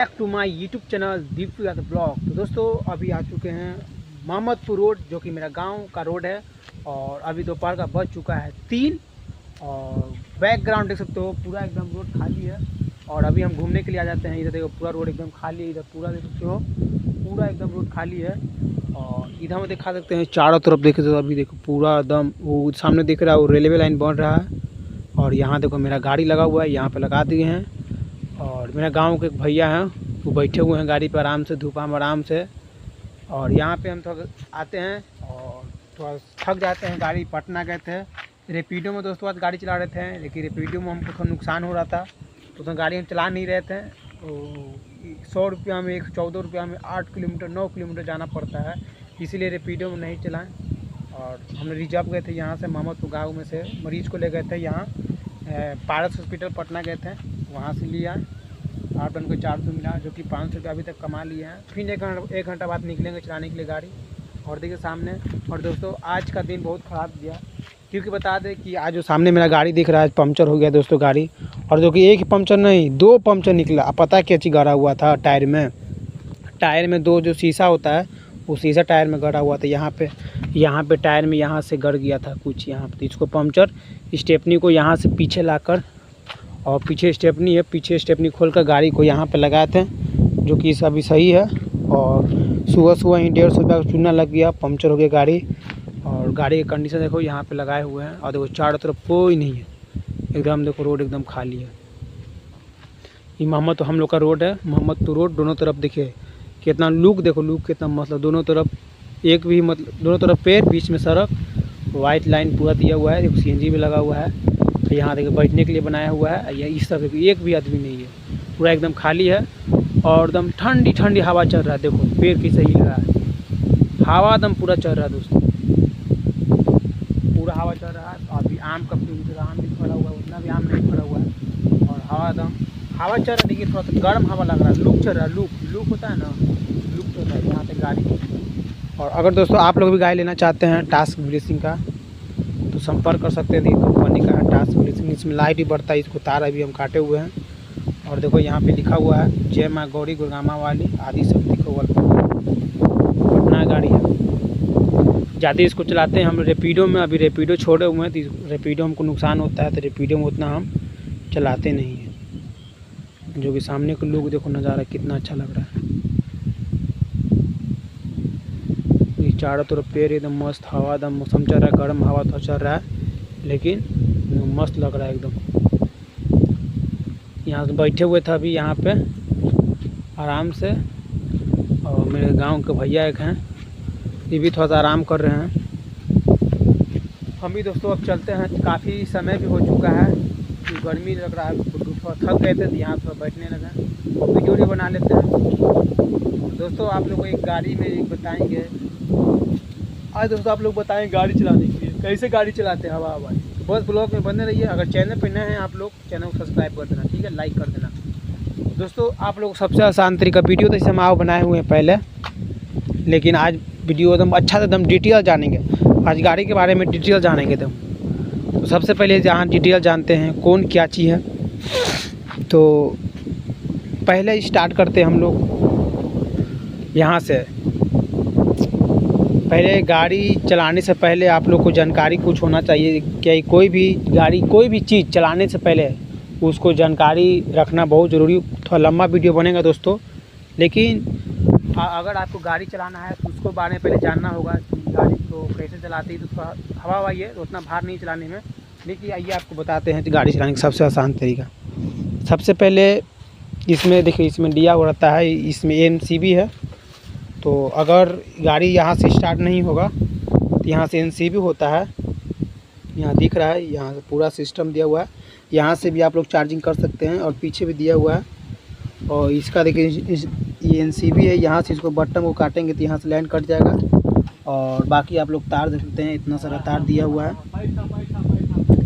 Back to my YouTube channel Deepu Yadav blog. तो दोस्तों अभी आ चुके हैं मोहम्मदपुर रोड, जो कि मेरा गांव का रोड है। और अभी दोपहर का बज चुका है 3। और बैकग्राउंड देख सकते हो, पूरा एकदम रोड खाली है। और अभी हम घूमने के लिए आ जाते हैं। इधर देखो पूरा रोड एकदम खाली है, इधर पूरा देख सकते हो, पूरा एकदम रोड खाली है। और इधर में दिखा सकते हैं चारों तरफ देखे तो अभी देखो पूरा एकदम वो सामने दिख रहा है, वो रेलवे लाइन बन रहा है। और यहाँ देखो मेरा गाड़ी लगा हुआ है, यहाँ पे लगा दिए हैं। और मेरे गांव के एक भैया हैं, वो बैठे हुए हैं गाड़ी पर आराम से, धूपा में आराम से। और यहाँ पे हम थोड़ा आते हैं और थोड़ा थक जाते हैं। गाड़ी पटना गए थे रेपिडो में, दोस्तों आज गाड़ी चला रहे थे, लेकिन रेपिडो में हमको थोड़ा नुकसान हो रहा था, तो उसमें गाड़ी हम चला नहीं रहे थे। तो 100 रुपया में 14 रुपया में 8 किलोमीटर 9 किलोमीटर जाना पड़ता है, इसीलिए रेपिडो में नहीं चलाएँ। और हमने रिजर्व गए थे यहाँ से, मोहम्मदपुर गाँव में से मरीज़ को ले गए थे यहाँ पारस हॉस्पिटल पटना गए थे, वहाँ से लिया 8 टन को 400 मिला, जो कि 500 रुपया अभी तक कमा लिए हैं। फिर एक घंटा बाद निकलेंगे चलाने के लिए गाड़ी। और देखिए सामने। और दोस्तों आज का दिन बहुत ख़राब गया, क्योंकि बता दें कि आज जो सामने मेरा गाड़ी दिख रहा है पंचर हो गया दोस्तों गाड़ी। और जो कि एक ही पंचर नहीं, 2 पंचर निकला। अब पता क्या चीज़ गड़ा हुआ था टायर में 2 जो शीशा होता है वो शीशा टायर में गड़ा हुआ था। यहाँ पे टायर में यहाँ से गड़ गया था कुछ, यहाँ पे इसको पंचर स्टेपनी को यहाँ से पीछे लाकर, और पीछे स्टेपनी है, पीछे स्टेपनी खोलकर गाड़ी को यहाँ पे लगाए थे, जो कि अभी सही है। और सुबह ही 150 रुपया का चूना लग गया, पंचर हो गया गाड़ी। और गाड़ी की कंडीशन देखो, यहाँ पे लगाए हुए हैं। और देखो चारों तरफ कोई नहीं है, एकदम देखो रोड एकदम खाली है। ये मोहम्मद हम लोग का रोड है, मोहम्मदपुर रोड। दोनों तरफ देखिए कितना लुक, देखो लुक कितना मतलब, दोनों तरफ एक भी मतलब, दोनों तरफ पेड़, बीच में सड़क, वाइट लाइन पूरा दिया हुआ है। देखो सीएनजी भी लगा हुआ है, यहाँ देखो बैठने के लिए बनाया हुआ है। ये इस तरफ एक भी आदमी नहीं है, पूरा एकदम खाली है। और एकदम ठंडी ठंडी हवा चल रहा है, देखो पेड़ की सही लगा है, हवा एकदम पूरा चल रहा है दोस्तों, पूरा हवा चल रहा है। अभी आम का आम भी फड़ा हुआ है, उतना भी आम नहीं फड़ा हुआ है। और हवा चल रहा है, देखिए थोड़ा सा गर्म हवा लग रहा है, लुक चल रहा है, लुक होता है ना, लुक चल रहा है यहाँ पे गाड़ी। और अगर दोस्तों आप लोग भी गाड़ी लेना चाहते हैं टास्क ब्लीचिंग का, तो संपर्क कर सकते हैं। कंपनी का है टास्क ब्लीचिंग, इसमें लाइट भी बढ़ता है। इसको तार अभी हम काटे हुए हैं। और देखो यहाँ पे लिखा हुआ है जय माँ गौरी गुरगामा वाली आदि शक्ति को पटना गाड़ी है। ज़्यादा इसको चलाते हैं हम रेपिडो में, अभी रेपिडो छोड़े हुए हैं, तो रेपिडो हमको नुकसान होता है, तो रेपिडो में उतना हम चलाते नहीं हैं। जो कि सामने के लोग देखो नज़ारा कितना अच्छा लग रहा है, चारों तरफ पेड़, एकदम मस्त हवा, एकदम मौसम चल रहा है, गर्म हवा तो चल रहा है, लेकिन मस्त लग रहा है एकदम। यहाँ से बैठे हुए थे अभी यहाँ पे आराम से। और मेरे गांव के भैया एक हैं, ये भी थोड़ा सा आराम कर रहे हैं। हम भी दोस्तों अब चलते हैं, काफ़ी समय भी हो चुका है, गर्मी लग रहा है, थोड़ा थक गए थे, तो यहाँ थोड़ा बैठने लगा और वीडियो बना लेते हैं। दोस्तों आप लोग को एक गाड़ी में एक बताएंगे, आज दोस्तों आप लोग बताएं गाड़ी चलाने के लिए कैसे गाड़ी चलाते हैं हवा हवाई। तो बस ब्लॉग में बने रहिए। अगर चैनल पर नए हैं आप लोग, चैनल को सब्सक्राइब कर देना, ठीक है, लाइक कर देना। दोस्तों आप लोग सबसे आसान तरीका वीडियो तो जैसे हम आप बनाए हुए हैं पहले, लेकिन आज वीडियो एकदम अच्छा से एकदम डिटेल जानेंगे, आज गाड़ी के बारे में डिटेल जानेंगे। तो सबसे पहले जहाँ डिटेल जानते हैं कौन क्या चीज़ है, तो पहले स्टार्ट करते हैं हम लोग यहाँ से। पहले गाड़ी चलाने से पहले आप लोग को जानकारी कुछ होना चाहिए, क्या कोई भी गाड़ी कोई भी चीज़ चलाने से पहले उसको जानकारी रखना बहुत ज़रूरी। थोड़ा लंबा वीडियो बनेगा दोस्तों, लेकिन अगर आपको गाड़ी चलाना है तो उसको बारे में पहले जानना होगा कि गाड़ी को कैसे चलाती है। तो थोड़ा हवा हवाई है तो उतना भार नहीं चलाने में, लेकिन आइए आपको बताते हैं गाड़ी चलाने का सबसे आसान तरीका। सबसे पहले इसमें देखिए, इसमें दिया हुआ रहता है, इसमें एनसीबी है। तो अगर गाड़ी यहाँ से स्टार्ट नहीं होगा तो यहाँ से एनसीबी होता है, यहाँ दिख रहा है, यहाँ से पूरा सिस्टम दिया हुआ है। यहाँ से भी आप लोग चार्जिंग कर सकते हैं, और पीछे भी दिया हुआ है। और इसका देखिए ये एनसीबी है, यहाँ से इसको बटन को काटेंगे तो यहाँ से लाइन कट जाएगा। और बाकी आप लोग तार देख सकते हैं, इतना सारा तार दिया हुआ है।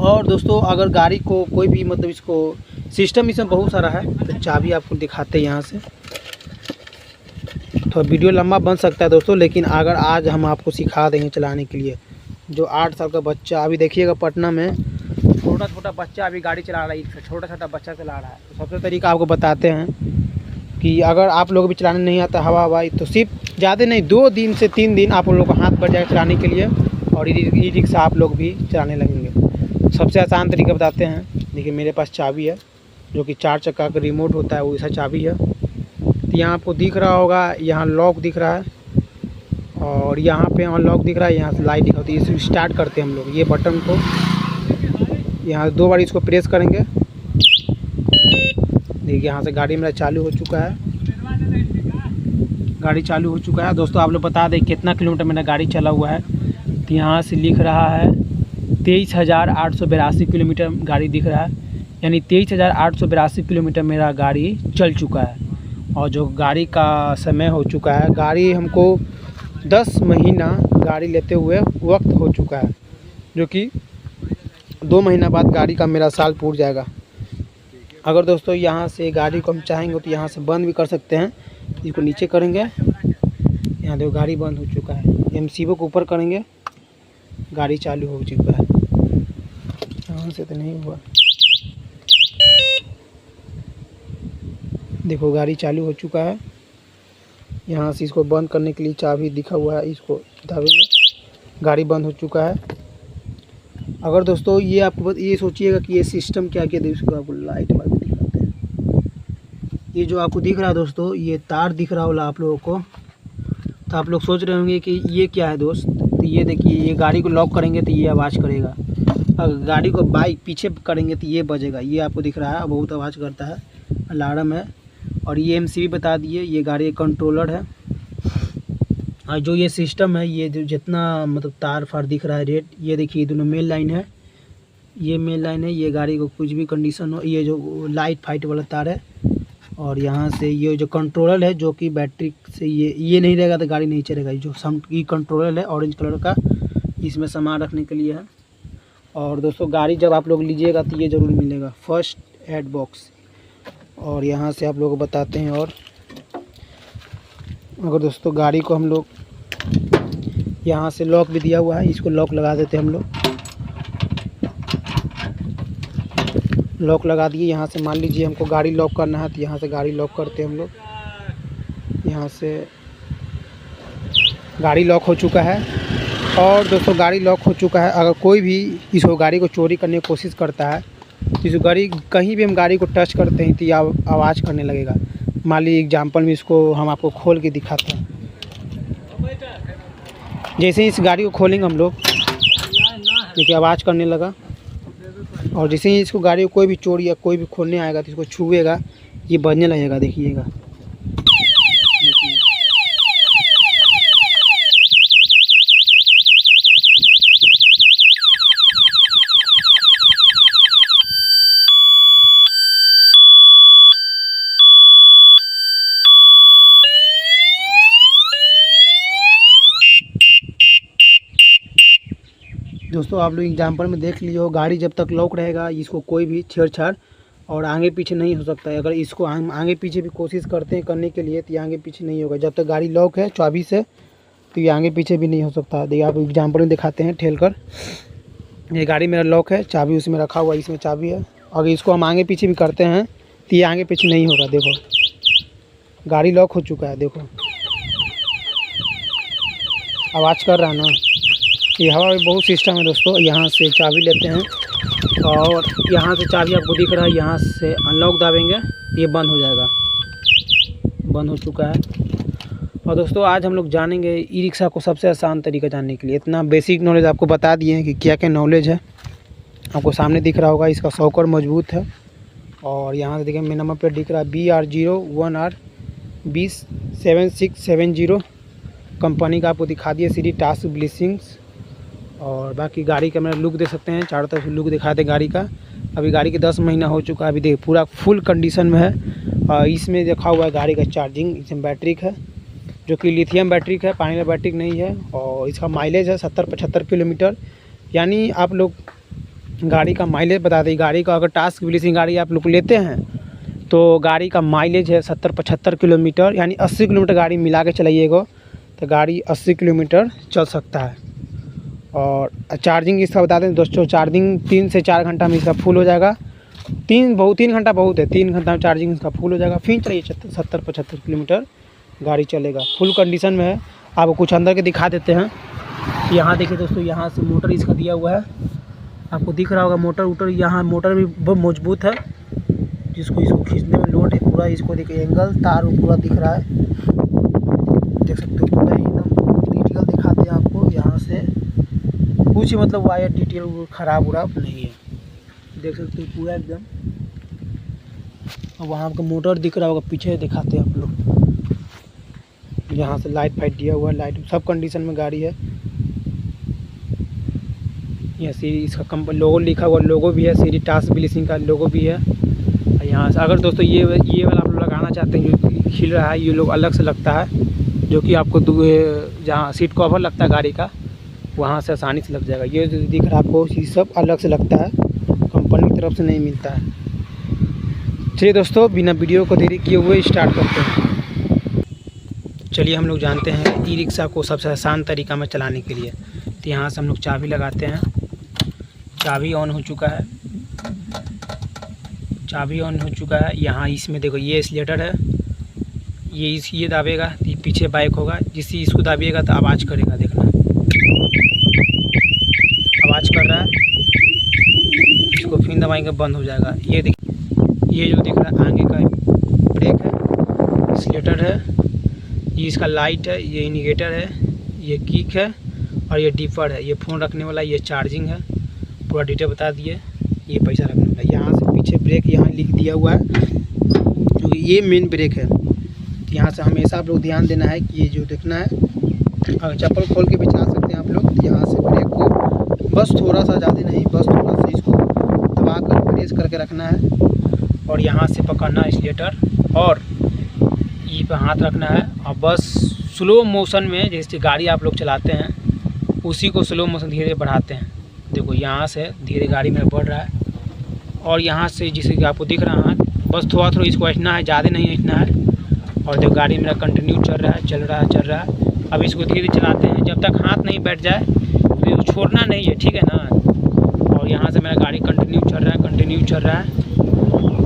और दोस्तों अगर गाड़ी को कोई भी मतलब इसको सिस्टम इसमें बहुत सारा है, तो चाबी आपको दिखाते हैं यहाँ से। तो वीडियो लंबा बन सकता है दोस्तों, लेकिन अगर आज हम आपको सिखा देंगे चलाने के लिए। जो 8 साल का बच्चा, अभी देखिएगा पटना में छोटा बच्चा अभी गाड़ी चला रहा है, छोटा बच्चा चला रहा है। तो सबसे तरीका आपको बताते हैं। कि अगर आप लोग भी चलाने नहीं आता हवाई तो सिर्फ ज़्यादा नहीं 2 दिन से 3 दिन आप लोग को हाथ बढ़ जाएगा चलाने के लिए और ई रिक्शा आप लोग भी चलाने लगेंगे। सबसे आसान तरीका बताते हैं। देखिए मेरे पास चाबी है जो कि 4 चक्का का रिमोट होता है, वैसा चाबी है। तो यहाँ आपको दिख रहा होगा, यहाँ लॉक दिख रहा है और यहाँ पे अनलॉक दिख रहा है, यहाँ से लाइट दिखा होती है। इसे स्टार्ट करते हैं हम लोग, ये बटन को यहाँ 2 बार इसको प्रेस करेंगे। देखिए यहाँ से गाड़ी मेरा चालू हो चुका है, गाड़ी चालू हो चुका है। दोस्तों आप लोग बता दें कितना किलोमीटर मेरा गाड़ी चला हुआ है। तो यहाँ से लिख रहा है 23,882 किलोमीटर गाड़ी दिख रहा है, यानी 23,882 किलोमीटर मेरा गाड़ी चल चुका है। और जो गाड़ी का समय हो चुका है, गाड़ी हमको 10 महीना गाड़ी लेते हुए वक्त हो चुका है, जो कि 2 महीना बाद गाड़ी का मेरा साल पूरा जाएगा। अगर दोस्तों यहाँ से गाड़ी को हम चाहेंगे तो यहाँ से बंद भी कर सकते हैं। इसको नीचे करेंगे, यहाँ देखो गाड़ी बंद हो चुका है। एमसीबो को ऊपर करेंगे, गाड़ी चालू हो चुका है। यहाँ से तो नहीं हुआ, देखो गाड़ी चालू हो चुका है। यहाँ से इसको बंद करने के लिए चाबी दिखा हुआ है, इसको दबाएंगे, गाड़ी बंद हो चुका है। अगर दोस्तों ये आपको ये सोचिएगा कि ये सिस्टम क्या किया, इसको आपको लाइट वाला दिखाते हैं। ये जो आपको दिख रहा है दोस्तों, ये तार दिख रहा होगा आप लोगों को। तो आप लोग सोच रहे होंगे कि ये क्या है दोस्त। तो ये देखिए, ये गाड़ी को लॉक करेंगे तो ये आवाज़ करेगा। अगर गाड़ी को बाइक पीछे करेंगे तो ये बजेगा। ये आपको दिख रहा है, बहुत आवाज़ करता है, अलार्म है। और ये एमसीबी बता दिए, ये गाड़ी कंट्रोलर है। और जो ये सिस्टम है, ये जो जितना मतलब तार फार दिख रहा है रेड, ये देखिए दोनों मेन लाइन है, ये मेन लाइन है। ये गाड़ी को कुछ भी कंडीशन हो, ये जो लाइट फाइट वाला तार है। और यहाँ से ये जो कंट्रोलर है, जो कि बैटरी से ये नहीं रहेगा तो गाड़ी नहीं चलेगा। जो ये कंट्रोलर है ऑरेंज कलर का, इसमें सामान रखने के लिए है। और दोस्तों गाड़ी जब आप लोग लीजिएगा तो ये ज़रूर मिलेगा, फर्स्ट एड बॉक्स। और यहाँ से आप लोगों को बताते हैं। और अगर दोस्तों गाड़ी को हम लोग यहाँ से लॉक भी दिया हुआ है, इसको लॉक लगा देते हैं हम लोग। लॉक लगा दिए। यहाँ से मान लीजिए हमको गाड़ी लॉक करना है तो यहाँ से गाड़ी लॉक करते हैं हम लोग। यहाँ से गाड़ी लॉक हो चुका है। और दोस्तों गाड़ी लॉक हो चुका है। अगर कोई भी इस गाड़ी को चोरी करने की कोशिश करता है तो इस गाड़ी कहीं भी हम गाड़ी को टच करते हैं तो ये आवाज़ करने लगेगा। मान लीजिए एग्जाम्पल में इसको हम आपको खोल के दिखाते हैं। जैसे ही इस गाड़ी को खोलेंगे हम लोग, देखिए आवाज़ करने लगा। और जैसे ही इसको गाड़ी को कोई भी चोर या कोई भी खोलने आएगा तो इसको छुएगा, ये बजने लगेगा। देखिएगा, दोस्तों आप लोग एग्जाम्पल में देख लिए हो, गाड़ी जब तक लॉक रहेगा इसको कोई भी छेड़छाड़ और आगे पीछे नहीं हो सकता है। अगर इसको हम आगे पीछे भी कोशिश करते हैं करने के लिए तो ये आगे पीछे नहीं होगा। जब तक गाड़ी लॉक है चाबी से तो ये आगे पीछे भी नहीं हो सकता। देखिए आप एग्जाम्पल में दिखाते हैं ठेल कर। ये गाड़ी मेरा लॉक है, चाबी उसमें रखा हुआ है, इसमें चाबी है। अगर इसको हम आगे पीछे भी करते हैं तो ये आगे पीछे नहीं होगा। देखो गाड़ी लॉक हो चुका है, देखो आवाज़ कर रहा है ना। ये हवा में बहुत सिस्टम है दोस्तों। यहाँ से चाबी लेते हैं और यहाँ से चाबी आपको दिख रहा है, यहाँ से अनलॉक दाबेंगे ये बंद हो जाएगा। बंद हो चुका है। और दोस्तों आज हम लोग जानेंगे ई रिक्शा को सबसे आसान तरीका जानने के लिए। इतना बेसिक नॉलेज आपको बता दिए हैं कि क्या क्या नॉलेज है। आपको सामने दिख रहा होगा, इसका शॉकर मजबूत है। और यहाँ से देखिए मेरे नंबर पर दिख रहा है BR01R207670 कंपनी का। आपको दिखा दिए सीडी टास्क ब्लेसिंग्स। और बाकी गाड़ी का मेरा लुक देख सकते हैं, चारों तरफ लुक दिखा दे गाड़ी का। अभी गाड़ी के 10 महीना हो चुका है, अभी देख पूरा फुल कंडीशन में है। और इसमें देखा हुआ है गाड़ी का चार्जिंग, इसमें बैटरी है जो कि लिथियम बैटरी है, पानी वाला बैटरी नहीं है। और इसका माइलेज है 70-75 किलोमीटर। यानी आप लोग गाड़ी का माइलेज बता दें। गाड़ी का अगर टास्क ब्लेसिंग गाड़ी आप लोग लेते हैं तो गाड़ी का माइलेज है 70-75 किलोमीटर, यानी 80 किलोमीटर गाड़ी मिला के चलाइएगा तो गाड़ी 80 किलोमीटर चल सकता है। और चार्जिंग इसका बता दें दोस्तों, चार्जिंग 3 से 4 घंटा में इसका फुल हो जाएगा। 3 घंटा बहुत है, 3 घंटा में चार्जिंग इसका फुल हो जाएगा। फिर चलिए 70-75 किलोमीटर गाड़ी चलेगा, फुल कंडीशन में है। आपको कुछ अंदर के दिखा देते हैं। यहाँ देखिए दोस्तों, यहाँ से मोटर इसका दिया हुआ है, आपको दिख रहा होगा मोटर यहाँ मोटर भी बहुत मजबूत है, जिसको इसको खींचने में लोड है पूरा। इसको देखिए एंगल तार पूरा दिख रहा है, देख सकते हो पूरा एकदम डिटेल दिखाते हैं आपको। यहाँ से कुछ मतलब वायर डिटेल खराब उराब नहीं है, देख सकते हो पूरा एकदम। और वहाँ आपको मोटर दिख रहा होगा, पीछे दिखाते हैं आप लोग। यहाँ से लाइट फाइट दिया हुआ है, लाइट सब कंडीशन में गाड़ी है। यहाँ से इसका कंपनी लोगो लिखा हुआ लोगो भी है, सीरी टास बिलिसिंग का लोगो भी है। यहाँ से अगर दोस्तों ये वाला आप लोग लगाना चाहते हैं जो खिल रहा है, ये लोग अलग से लगता है, जो कि आपको जहाँ सीट कवर लगता है गाड़ी का वहाँ से आसानी से लग जाएगा। ये जो दिख रहा है आपको ये सब अलग से लगता है, कंपनी की तरफ से नहीं मिलता है। चलिए दोस्तों, बिना वीडियो को देरी किए हुए स्टार्ट करते हैं। चलिए हम लोग जानते हैं ई रिक्शा को सबसे आसान तरीका में चलाने के लिए। तो यहाँ से हम लोग चाबी लगाते हैं, चाबी ऑन हो चुका है, चाबी ऑन हो चुका है। यहाँ इसमें देखो ये एक्सीलेटर है, ये दाबेगा तो पीछे बाइक होगा, जिससे इसको दाबिएगा तो आवाज़ करेगा, देखना आवाज़ कर रहा है। इसको फिर दबाएंगे बंद हो जाएगा। ये देखिए, ये जो दिख रहा है आगे का ब्रेक है, एक्सीलेटर है, ये इसका लाइट है, ये इंडिकेटर है, ये किक है और ये डिपर है, ये फ़ोन रखने वाला, ये चार्जिंग है, पूरा डिटेल बता दिए। ये पैसा रखने वाला, यहाँ से पीछे ब्रेक यहाँ लिख दिया हुआ है, क्योंकि ये मेन ब्रेक है। यहाँ से हमेशा आप लोग ध्यान देना है कि ये जो देखना है, अगर चप्पल खोल के भी चला सकते हैं आप लोग। तो यहाँ से ब्रेक को बस थोड़ा सा, ज़्यादा नहीं, बस थोड़ा सा इसको दबा कर प्रेस करके रखना है और यहाँ से पकड़ना है एक्सीलेटर और ई पे हाथ रखना है और बस स्लो मोशन में जैसे गाड़ी आप लोग चलाते हैं उसी को स्लो मोशन धीरे बढ़ाते हैं। देखो यहाँ से धीरे गाड़ी में बढ़ रहा है और यहाँ से जैसे कि आपको दिख रहा है बस थोड़ा थोड़ा इसको हटना है, ज़्यादा नहीं हटना है। और देखो गाड़ी मेरा कंटिन्यू चल रहा है, चल रहा है। अब इसको धीरे चलाते हैं, जब तक हाथ नहीं बैठ जाए तो छोड़ना नहीं है, ठीक है ना। और यहाँ से मेरा गाड़ी कंटिन्यू चल रहा है।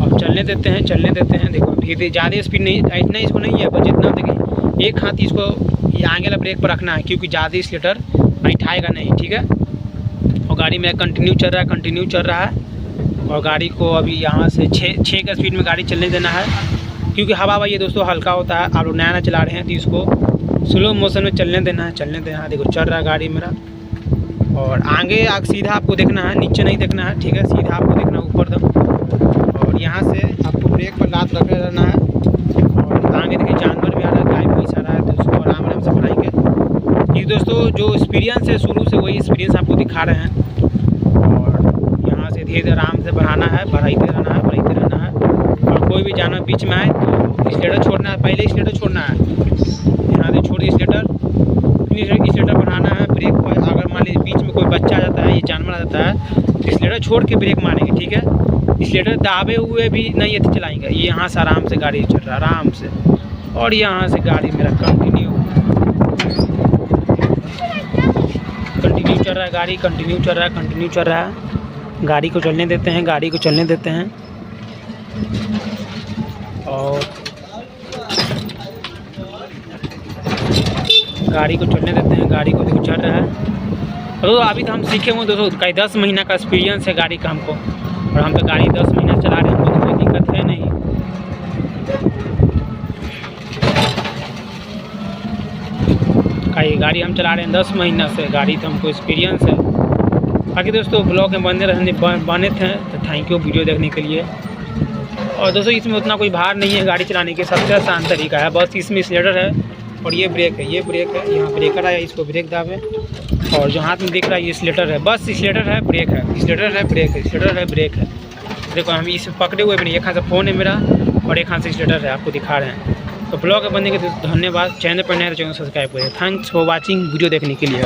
अब चलने देते हैं। देखो धीरे, ज़्यादा स्पीड नहीं, इतना इसको नहीं है, बस जितना देखिए एक हाथ इसको ये आगे वाला ब्रेक पर रखना है, क्योंकि ज़्यादा एक्सीलेटर बैठाएगा नहीं, ठीक है। और गाड़ी मेरा कंटिन्यू चल रहा है और गाड़ी को अभी यहाँ से 6 का स्पीड में गाड़ी चलने देना है, क्योंकि हवा ये दोस्तों हल्का होता है। आप लोग नया चला रहे हैं तो इसको स्लो मोशन में चलने देना है। देखो चल रहा है गाड़ी मेरा और आगे सीधा आपको देखना है, नीचे नहीं देखना है, ठीक है। सीधा आपको देखना है ऊपर तक और यहाँ से आपको ब्रेक पर लात रखे रहना है। और आगे देखिए जानवर भी आ रहा है, गाय भैंस आ रहा है, तो उसको आराम से बढ़ाएंगे। ये दोस्तों जो एक्सपीरियंस है शुरू से वही एक्सपीरियंस आपको दिखा रहे हैं। और यहाँ से धीरे आराम से बढ़ाना है, बढ़ाते रहना है। और कोई भी जानवर बीच में आए तो एक्सीलेटर छोड़ना है, पहले एक्सीलेटर छोड़ना है। यहाँ से छोड़िए एक्सीलेटर, फिर एक्सीलेटर बढ़ाना है। ब्रेक पर अगर मान लीजिए बीच में कोई बच्चा आ जाता है, ये जानवर आ जाता है, तो एक्सीलेटर छोड़ के ब्रेक मारेंगे, ठीक है। एक्सीलेटर दाबे हुए भी नहीं ये चलाएंगे। ये यहाँ से आराम से गाड़ी चल रहा है, आराम से। और यहाँ से गाड़ी मेरा कंटिन्यू चल रहा है, गाड़ी कंटिन्यू चल रहा है। गाड़ी को चलने देते हैं, और गाड़ी को चलने देते हैं। गाड़ी को देखो चल रहा है। तो अभी तो हम सीखे हुए दोस्तों, कई 10 महीना का एक्सपीरियंस है गाड़ी का हमको, और हम तो गाड़ी 10 महीना चला रहे हैं, हमको तो कोई दिक्कत है नहीं। गाड़ी हम चला रहे हैं 10 महीना से, गाड़ी तो हमको एक्सपीरियंस है। बाकी दोस्तों ब्लॉग में बने थे, तो थैंक यू वीडियो देखने के लिए। और दोस्तों इसमें उतना कोई भार नहीं है गाड़ी चलाने के, सबसे आसान तरीका है। बस इसमें एक्सीलेटर है और ये ब्रेक है, यहाँ ब्रेकर है, इसको ब्रेक दाबे। और जो हाथ में दिख रहा है ये एक्सीलेटर है, बस एक्सीलेटर है, ब्रेक है, एक्सीलेटर है, ब्रेक है। देखो हम इसे पकड़े हुए भी नहीं, एक हाथ से फ़ोन है मेरा और एक हाथ से एक्सीलेटर है, आपको दिखा रहे हैं। तो ब्लॉग बनने के धन्यवाद। चैनल पर नए तो चैनल सब्सक्राइब करें। थैंक्स फॉर वॉचिंग, वीडियो देखने के लिए।